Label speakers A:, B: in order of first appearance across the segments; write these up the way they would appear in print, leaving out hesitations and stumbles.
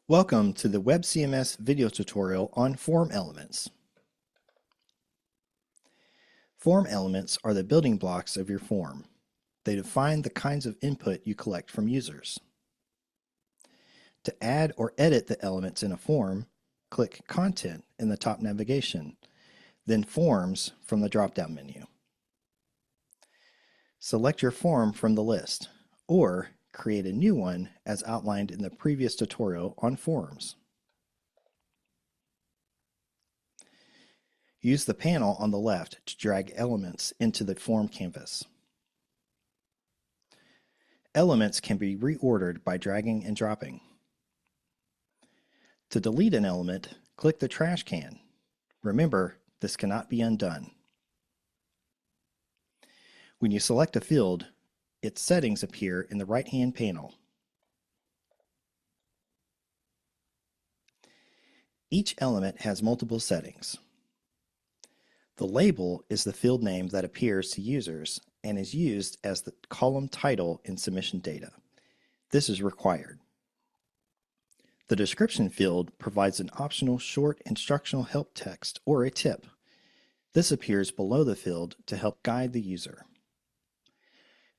A: Welcome to the WebCMS video tutorial on form elements. Form elements are the building blocks of your form. They define the kinds of input you collect from users. To add or edit the elements in a form, click Content in the top navigation, then Forms from the drop-down menu. Select your form from the list, or create a new one as outlined in the previous tutorial on forms. Use the panel on the left to drag elements into the form canvas. Elements can be reordered by dragging and dropping. To delete an element, click the trash can. Remember, this cannot be undone. When you select a field, its settings appear in the right-hand panel. Each element has multiple settings. The label is the field name that appears to users and is used as the column title in submission data. This is required. The description field provides an optional short instructional help text or a tip. This appears below the field to help guide the user.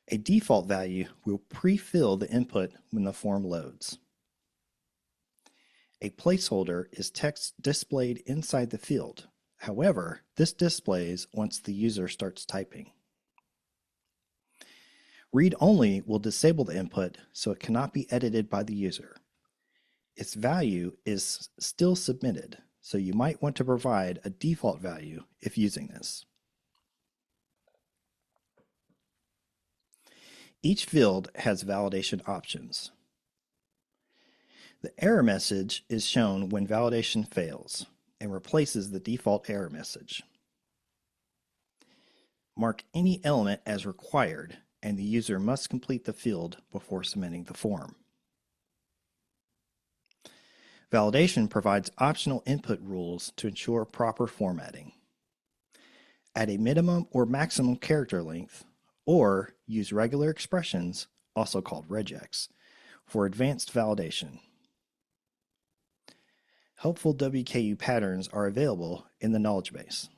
A: A default value will pre-fill the input when the form loads. A placeholder is text displayed inside the field. However, this displays once the user starts typing. Read only will disable the input so it cannot be edited by the user. Its value is still submitted, so you might want to provide a default value if using this. Each field has validation options. The error message is shown when validation fails and replaces the default error message. Mark any element as required, and the user must complete the field before submitting the form. Validation provides optional input rules to ensure proper formatting. Add a minimum or maximum character length, or use regular expressions, also called regex, for advanced validation. Helpful WKU patterns are available in the knowledge base.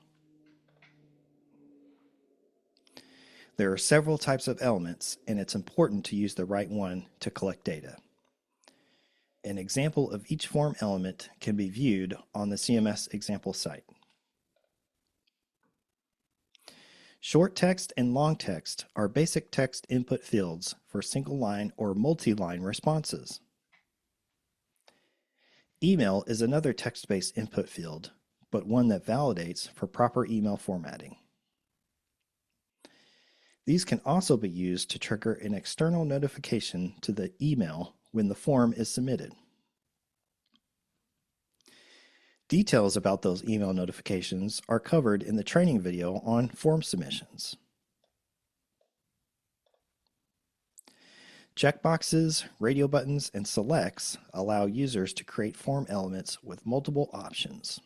A: There are several types of elements, and it's important to use the right one to collect data. An example of each form element can be viewed on the CMS example site. Short text and long text are basic text input fields for single-line or multi-line responses. Email is another text-based input field, but one that validates for proper email formatting. These can also be used to trigger an external notification to the email when the form is submitted. Details about those email notifications are covered in the training video on form submissions. Checkboxes, radio buttons, and selects allow users to create form elements with multiple options.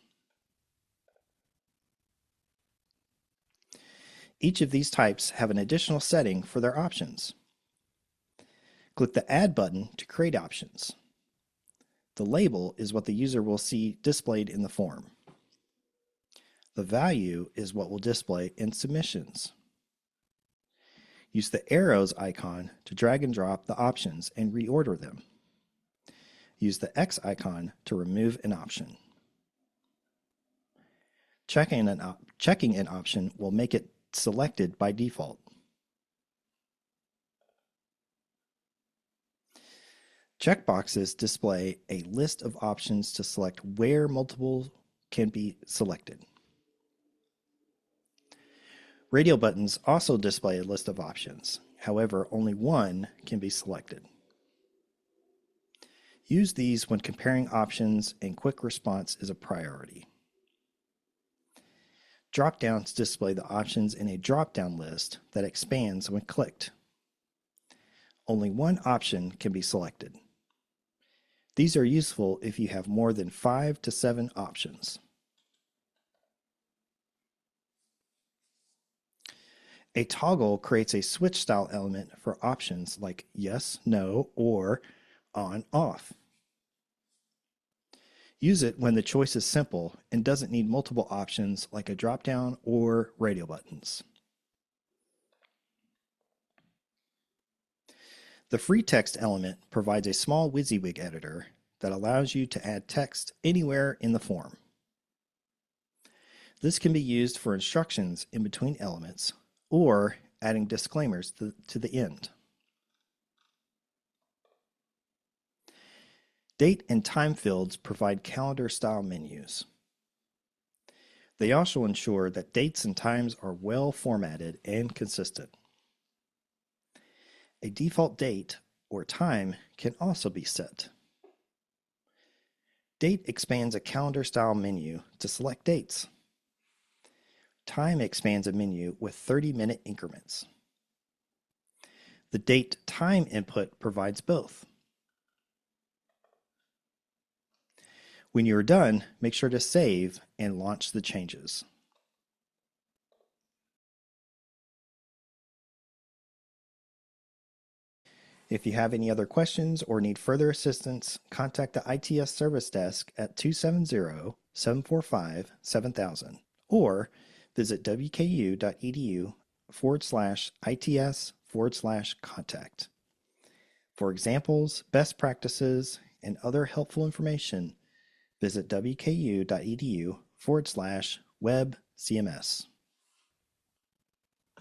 A: Each of these types have an additional setting for their options. Click the Add button to create options. The label is what the user will see displayed in the form. The value is what will display in submissions. Use the arrows icon to drag and drop the options and reorder them. Use the X icon to remove an option. Checking an option will make it selected by default. Checkboxes display a list of options to select where multiple can be selected. Radio buttons also display a list of options. However, only one can be selected. Use these when comparing options, and quick response is a priority. Drop-downs display the options in a drop-down list that expands when clicked. Only one option can be selected. These are useful if you have more than 5 to 7 options. A toggle creates a switch style element for options like yes, no, or on, off. Use it when the choice is simple and doesn't need multiple options like a drop-down or radio buttons. The free text element provides a small WYSIWYG editor that allows you to add text anywhere in the form. This can be used for instructions in between elements or adding disclaimers to the end. Date and time fields provide calendar-style menus. They also ensure that dates and times are well formatted and consistent. A default date or time can also be set. Date expands a calendar-style menu to select dates. Time expands a menu with 30-minute increments. The date-time input provides both. When you are done, make sure to save and launch the changes. If you have any other questions or need further assistance, contact the ITS Service Desk at 270-745-7000 or visit wku.edu/ITS/contact. For examples, best practices, and other helpful information, visit wku.edu/webcms.